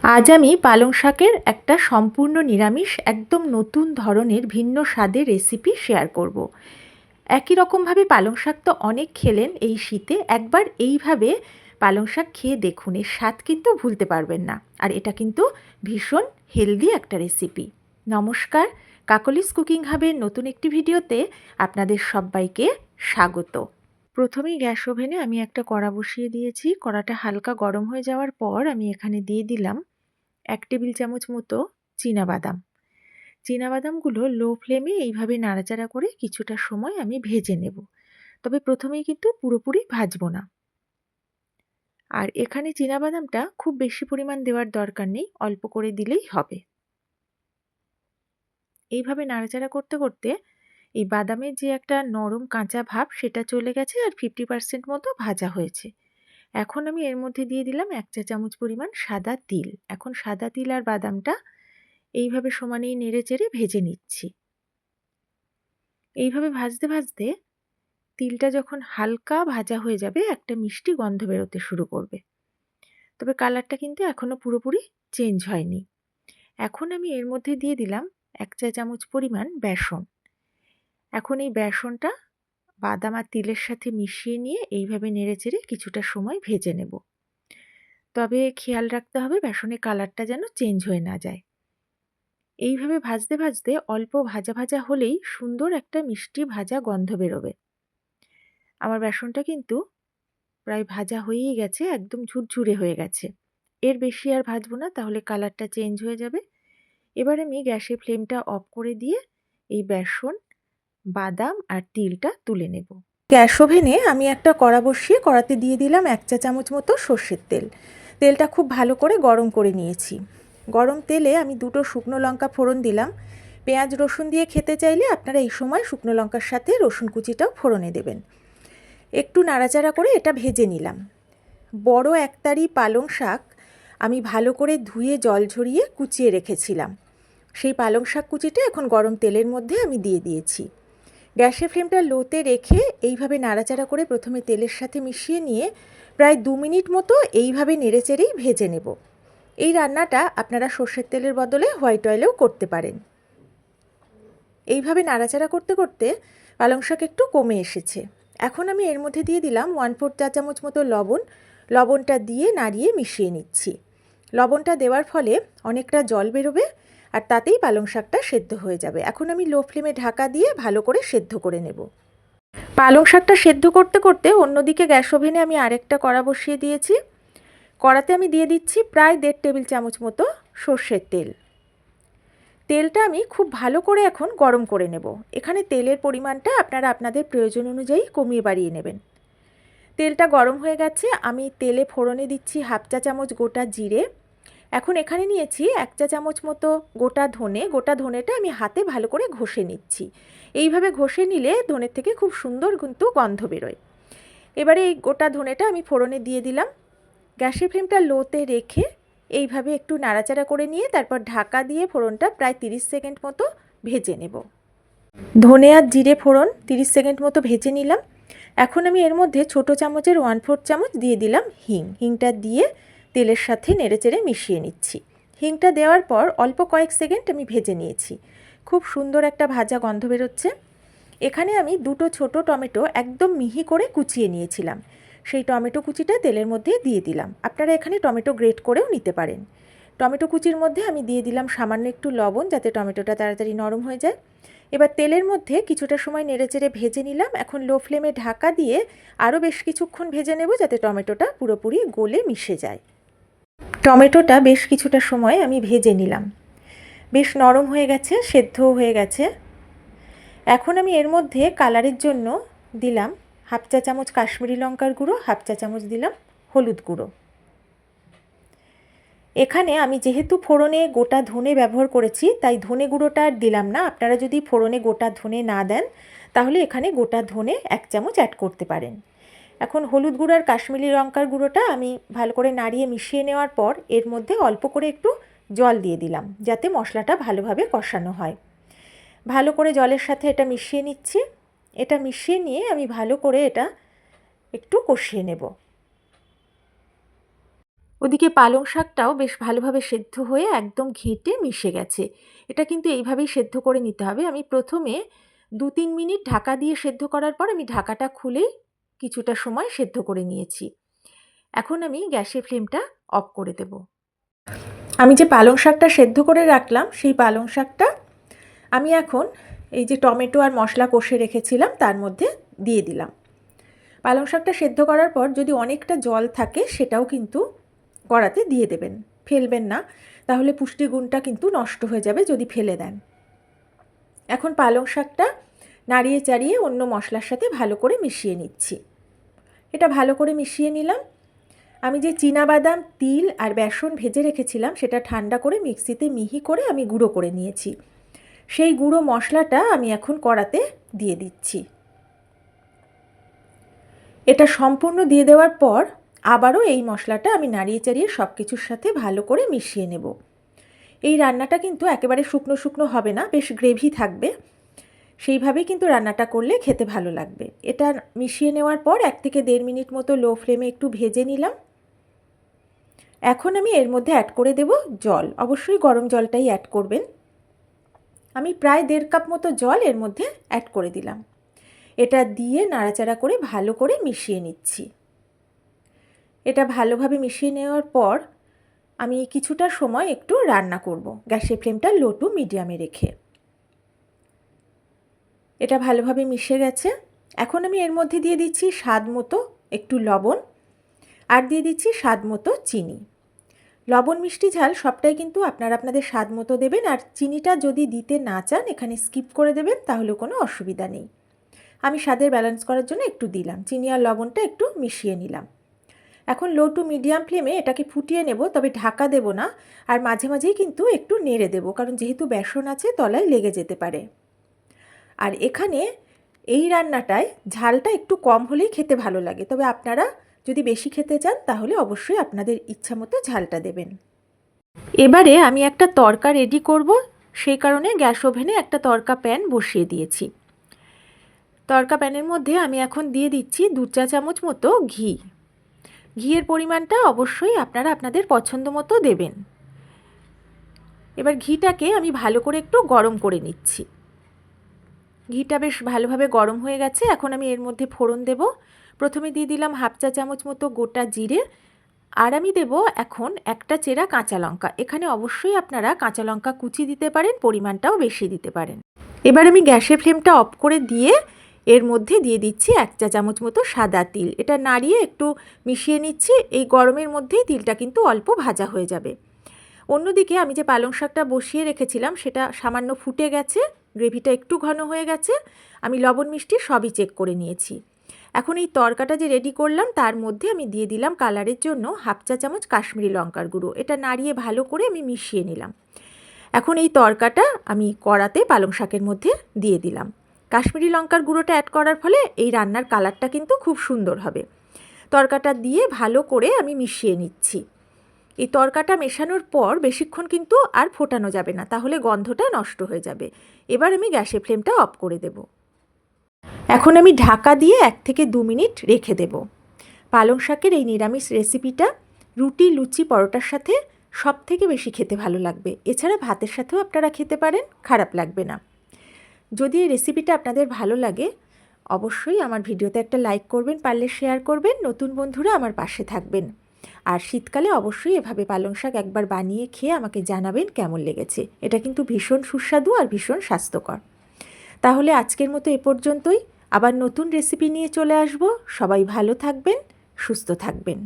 আজ আমি পালং শাকের একটা সম্পূর্ণ নিরামিষ একদম নতুন ধরনের ভিন্ন স্বাদের রেসিপি শেয়ার করব। একই রকমভাবে পালং শাক তো অনেক খেলেন এই শীতে, একবার এইভাবে পালং শাক খেয়ে দেখুন, এর স্বাদ কিন্তু ভুলতে পারবেন না। আর এটা কিন্তু ভীষণ হেলদি একটা রেসিপি। নমস্কার, কাকলিস কুকিং হাবের নতুন একটি ভিডিওতে আপনাদের সবাইকে স্বাগত। প্রথমেই গ্যাস ওভেনে আমি একটা কড়া বসিয়ে দিয়েছি। কড়াটা হালকা গরম হয়ে যাওয়ার পর আমি এখানে দিয়ে দিলাম 1 টেবিল চামচ মতো চীনাবাদাম। চীনাবাদামগুলো লো ফ্লেমে এইভাবে নাড়াচাড়া করে কিছুটা সময় আমি ভেজে নেব। তবে প্রথমেই কিন্তু পুরোপুরি ভাজবো না। আর এখানে চীনাবাদামটা খুব বেশি পরিমাণ দেওয়ার দরকার নেই, অল্প করে দিলেই হবে। এইভাবে নাড়াচাড়া করতে করতে এই বাদামের যে একটা নরম কাঁচা ভাব সেটা চলে গেছে আর 50% মতো ভাজা হয়েছে। এখন আমি এর মধ্যে দিয়ে দিলাম 1 চা চামচ পরিমাণ সাদা তিল। এখন সাদা তিল আর বাদামটা এইভাবে সমানেই নেড়েচেড়ে ভেজে নিচ্ছি। এইভাবে ভাজতে ভাজতে তিলটা যখন হালকা ভাজা হয়ে যাবে একটা মিষ্টি গন্ধ বেরোতে শুরু করবে। তবে কালারটা কিন্তু এখনো পুরোপুরি চেঞ্জ হয়নি। এখন আমি এর মধ্যে দিয়ে দিলাম 1 চা চামচ পরিমাণ বেসন। এখন এই বেসনটা বাদাম আর তিলের সাথে মিশিয়ে নিয়ে এইভাবে নেড়েচেড়ে কিছুটা সময় ভেজে নেব। তবে খেয়াল রাখতে হবে বেসনের কালারটা যেন চেঞ্জ হয়ে না যায়। এইভাবে ভাজতে ভাজতে অল্প ভাজা ভাজা হলেই সুন্দর একটা মিষ্টি ভাজা গন্ধ বেরোবে। আমার বেসনটা কিন্তু প্রায় ভাজা হয়েই গেছে, একদম ঝুরঝুরে হয়ে গেছে। এর বেশি আর ভাজবো না, তাহলে কালারটা চেঞ্জ হয়ে যাবে। এবার আমি গ্যাসের ফ্লেমটা অফ করে দিয়ে এই বেসন, বাদাম আর তিলটা তুলে নেব। গ্যাস ওভেনে আমি একটা কড়া বসিয়ে কড়াতে দিয়ে দিলাম 1 চা চামচ মতো সর্ষের তেল। তেলটা খুব ভালো করে গরম করে নিয়েছি। গরম তেলে আমি 2টো শুকনো লঙ্কা ফোড়ন দিলাম। পেঁয়াজ রসুন দিয়ে খেতে চাইলে আপনারা এই সময় শুকনো লঙ্কার সাথে রসুন কুচিটাও ফোড়নে দেবেন। একটু নাড়াচাড়া করে এটা ভেজে নিলাম। বড় একতারি পালং শাক আমি ভালো করে ধুয়ে জল ঝরিয়ে কুচিয়ে রেখেছিলাম। সেই পালং শাক কুচিটা এখন গরম তেলের মধ্যে আমি দিয়ে দিয়েছি। গ্যাসের ফ্লেমটা লোতে রেখে এইভাবে নাড়াচাড়া করে প্রথমে তেলের সাথে মিশিয়ে নিয়ে প্রায় 2 মিনিট মতো এইভাবে নেড়েচেড়েই ভেজে নেব। এই রান্নাটা আপনারা সর্ষের তেলের বদলে হোয়াইট অয়েলেও করতে পারেন। এইভাবে নাড়াচাড়া করতে করতে পালং শাক একটু কমে এসেছে। এখন আমি এর মধ্যে দিয়ে দিলাম 1/4 চা চামচ মতো লবণ। লবণটা দিয়ে নাড়িয়ে মিশিয়ে নিচ্ছি। লবণটা দেওয়ার ফলে অনেকটা জল বেরোবে আর তাতেই পালং শাকটা সেদ্ধ হয়ে যাবে। এখন আমি লো ফ্লেমে ঢাকা দিয়ে ভালো করে সেদ্ধ করে নেব। পালং শাকটা সেদ্ধ করতে করতে অন্যদিকে গ্যাস ওভেনে আমি আরেকটা কড়া বসিয়ে দিয়েছি। কড়াতে আমি দিয়ে দিচ্ছি প্রায় 1.5 টেবিল চামচ মতো সর্ষের তেল। তেলটা আমি খুব ভালো করে এখন গরম করে নেব। এখানে তেলের পরিমাণটা আপনারা আপনাদের প্রয়োজন অনুযায়ী কমিয়ে বাড়িয়ে নেবেন। তেলটা গরম হয়ে গেছে, আমি তেলে ফোড়নে দিচ্ছি 1/2 চা চামচ গোটা জিরে। এখন এখানে নিয়েছি 1 চা চামচ মতো গোটা ধনে। গোটা ধনেটা আমি হাতে ভালো করে ঘষে নিচ্ছি। এইভাবে ঘষে নিলে ধনের থেকে খুব সুন্দর কিন্তু গন্ধ বেরোয়। এবারে এই গোটা ধনেটা আমি ফোড়নে দিয়ে দিলাম। গ্যাসের ফ্লেমটা লোতে রেখে এইভাবে একটু নাড়াচাড়া করে নিয়ে তারপর ঢাকা দিয়ে ফোড়নটা প্রায় 30 সেকেন্ড মতো ভেজে নেব। ধনে আর জিরে ফোড়ন 30 সেকেন্ড মতো ভেজে নিলাম। এখন আমি এর মধ্যে ছোট চামচের 1/4 চামচ দিয়ে দিলাম হিং। হিংটা দিয়ে তেলের সাথে নেড়েচেড়ে মিশিয়ে নিচ্ছি। হিংটা দেওয়ার পর অল্প কয়েক সেকেন্ড আমি ভেজে নিয়েছি। খুব সুন্দর একটা ভাজা গন্ধ বেরোচ্ছে। এখানে আমি 2টো ছোট টমেটো একদম মিহি করে কুচিয়ে নিয়েছিলাম। সেই টমেটো কুচিটা তেলের মধ্যে দিয়ে দিলাম। আপনারা এখানে টমেটো গ্রেট করেও নিতে পারেন। টমেটো কুচির মধ্যে আমি দিয়ে দিলাম সামান্য একটু লবণ, যাতে টমেটোটা তাড়াতাড়ি নরম হয়ে যায়। এবার তেলের মধ্যে কিছুটা সময় নেড়েচেড়ে ভেজে নিলাম। এখন লো ফ্লেমে ঢাকা দিয়ে আরও বেশ কিছুক্ষণ ভেজে নেব, যাতে টমেটোটা পুরোপুরি গলে মিশে যায়। টমেটোটা বেশ কিছুটা সময় আমি ভেজে নিলাম। বেশ নরম হয়ে গেছে, সেদ্ধও হয়ে গেছে। এখন আমি এর মধ্যে কালারের জন্য দিলাম 1/2 চা চামচ কাশ্মীরি লঙ্কার গুঁড়ো, 1/2 চা চামচ দিলাম হলুদ গুঁড়ো। এখানে আমি যেহেতু ফোড়নে গোটা ধনে ব্যবহার করেছি, তাই ধনে গুঁড়োটা আর দিলাম না। আপনারা যদি ফোড়নে গোটা ধনে না দেন, তাহলে এখানে গোটা ধনে 1 চামচ অ্যাড করতে পারেন। এখন হলুদ গুঁড়ো আর কাশ্মীরি লঙ্কার গুঁড়োটা আমি ভালো করে নাড়িয়ে মিশিয়ে নেওয়ার পর এর মধ্যে অল্প করে একটু জল দিয়ে দিলাম, যাতে মশলাটা ভালোভাবে কষানো হয়। ভালো করে জলের সাথে এটা মিশিয়ে নিচ্ছি। এটা মিশিয়ে নিয়ে আমি ভালো করে এটা একটু কষিয়ে নেব। ওদিকে পালং শাকটাও বেশ ভালোভাবে সেদ্ধ হয়ে একদম ঘেঁটে মিশে গেছে। এটা কিন্তু এইভাবেই সেদ্ধ করে নিতে হবে। আমি প্রথমে ২-৩ মিনিট ঢাকা দিয়ে সেদ্ধ করার পর আমি ঢাকাটা খুলেই কিছুটা সময় সেদ্ধ করে নিয়েছি। এখন আমি গ্যাসের ফ্লেমটা অফ করে দেব। আমি যে পালং শাকটা সেদ্ধ করে রাখলাম সেই পালং শাকটা আমি এখন এই যে টমেটো আর মশলা কষে রেখেছিলাম তার মধ্যে দিয়ে দিলাম। পালং শাকটা সেদ্ধ করার পর যদি অনেকটা জল থাকে সেটাও কিন্তু কড়াতে দিয়ে দেবেন, ফেলবেন না, তাহলে পুষ্টিগুণটা কিন্তু নষ্ট হয়ে যাবে যদি ফেলে দেন। এখন পালং শাকটা নাড়িয়ে চাড়িয়ে অন্য মশলার সাথে ভালো করে মিশিয়ে নিচ্ছি। এটা ভালো করে মিশিয়ে নিলাম। আমি যে চীনাবাদাম, তিল আর বেসন ভেজে রেখেছিলাম সেটা ঠান্ডা করে মিক্সিতে মিহি করে আমি গুঁড়ো করে নিয়েছি। সেই গুঁড়ো মশলাটা আমি এখন কড়াতে দিয়ে দিচ্ছি। এটা সম্পূর্ণ দিয়ে দেওয়ার পর আবারও এই মশলাটা আমি নাড়িয়ে চাড়িয়ে সব কিছুর সাথে ভালো করে মিশিয়ে নেব। এই রান্নাটা কিন্তু একেবারে শুকনো শুকনো হবে না, বেশ গ্রেভি থাকবে। সেইভাবেই কিন্তু রান্নাটা করলে খেতে ভালো লাগবে। এটা মিশিয়ে নেওয়ার পর 1 থেকে 1.5 মিনিট মতো লো ফ্লেমে একটু ভেজে নিলাম। এখন আমি এর মধ্যে অ্যাড করে দেব জল। অবশ্যই গরম জলটাই অ্যাড করবেন। আমি প্রায় 1.5 কাপ মতো জল এর মধ্যে অ্যাড করে দিলাম। এটা দিয়ে নাড়াচাড়া করে ভালো করে মিশিয়ে নিচ্ছি। এটা ভালোভাবে মিশিয়ে নেওয়ার পর আমি কিছুটা সময় একটু রান্না করব, গ্যাসের ফ্লেমটা লো টু মিডিয়ামে রেখে। এটা ভালোভাবে মিশে গেছে। এখন আমি এর মধ্যে দিয়ে দিচ্ছি স্বাদ মতো একটু লবণ আর দিয়ে দিচ্ছি স্বাদ মতো চিনি। লবণ, মিষ্টি, ঝাল সবটাই কিন্তু আপনারা আপনাদের স্বাদ মতো দেবেন, আর চিনিটা যদি দিতে না চান এখানে স্কিপ করে দেবেন, তাহলে কোনো অসুবিধা নেই। আমি স্বাদের ব্যালেন্স করার জন্য একটু দিলাম, চিনি আর লবণটা একটু মিশিয়ে নিলাম। এখন লো টু মিডিয়াম ফ্লেমে এটাকে ফুটিয়ে নেব, তবে ঢাকা দেব না, আর মাঝে মাঝেই কিন্তু একটু নেড়ে দেব, কারণ যেহেতু বেসন আছে তলায় লেগে যেতে পারে। আর এখানে এই রান্নাটায় ঝালটা একটু কম হলেই খেতে ভালো লাগে, তবে আপনারা যদি বেশি খেতে চান তাহলে অবশ্যই আপনাদের ইচ্ছা মতো ঝালটা দেবেন। এবারে আমি একটা তড়কা রেডি করব, সেই কারণে গ্যাস ওভেনে একটা তড়কা প্যান বসিয়ে দিয়েছি। তড়কা প্যানের মধ্যে আমি এখন দিয়ে দিচ্ছি 2 চা চামচ মতো ঘি। ঘিয়ের পরিমাণটা অবশ্যই আপনারা আপনাদের পছন্দ মতো দেবেন। এবার ঘিটাকে আমি ভালো করে একটু গরম করে নিচ্ছি। ঘিটা বেশ ভালোভাবে গরম হয়ে গেছে। এখন আমি এর মধ্যে ফোড়ন দেব। প্রথমে দিয়ে দিলাম 1/2 চা চামচ মতো গোটা জিরে, আর আমি দেব এখন একটা চেরা কাঁচা লঙ্কা। এখানে অবশ্যই আপনারা কাঁচা লঙ্কা কুচি দিতে পারেন, পরিমাণটাও বেশি দিতে পারেন। এবার আমি গ্যাসের ফ্লেমটা অফ করে দিয়ে এর মধ্যে দিয়ে দিচ্ছি 1 চা চামচ মতো সাদা তিল। এটা নাড়িয়ে একটু মিশিয়ে নিচ্ছি। এই গরমের মধ্যেই তিলটা কিন্তু অল্প ভাজা হয়ে যাবে। অন্যদিকে আমি যে পালং শাকটা বসিয়ে রেখেছিলাম সেটা সামান্য ফুটে গেছে, গ্রেভিটা একটু ঘন হয়ে গেছে। আমি লবণ মিষ্টি সবই চেক করে নিয়েছি। এখন এই তড়কাটা যে রেডি করলাম তার মধ্যে আমি দিয়ে দিলাম কালারের জন্য 1/2 চা চামচ কাশ্মীরি লঙ্কার গুঁড়ো। এটা নাড়িয়ে ভালো করে আমি মিশিয়ে নিলাম। এখন এই তড়কাটা আমি কড়াতে পালং শাকের মধ্যে দিয়ে দিলাম। কাশ্মীরি লঙ্কার গুঁড়োটা অ্যাড করার ফলে এই রান্নার কালারটা কিন্তু খুব সুন্দর হবে। তড়কাটা দিয়ে ভালো করে আমি মিশিয়ে নিচ্ছি। এই তড়কাটা মেশানোর পর বেশিক্ষণ কিন্তু আর ফোটানো যাবে না, তাহলে গন্ধটা নষ্ট হয়ে যাবে। এবার আমি গ্যাসের ফ্লেমটা অফ করে দেব। এখন আমি ঢাকা দিয়ে 1 থেকে 2 মিনিট রেখে দেব। পালং শাকের এই নিরামিষ রেসিপিটা রুটি, লুচি, পরোটার সাথে সব থেকে বেশি খেতে ভালো লাগবে। এছাড়া ভাতের সাথেও আপনারা খেতে পারেন, খারাপ লাগবে না। যদি এই রেসিপিটা আপনাদের ভালো লাগে অবশ্যই আমার ভিডিওতে একটা লাইক করবেন, পারলে শেয়ার করবেন। নতুন বন্ধুরা আমার পাশে থাকবেন। আর শীতকালে অবশ্যই এভাবে পালং শাক একবার বানিয়ে খেয়ে আমাকে জানাবেন কেমন লেগেছে। এটা কিন্তু ভীষণ সুস্বাদু আর ভীষণ স্বাস্থ্যকর। তাহলে আজকের মতো এ পর্যন্তই। আবার নতুন রেসিপি নিয়ে চলে আসব। সবাই ভালো থাকবেন, সুস্থ থাকবেন।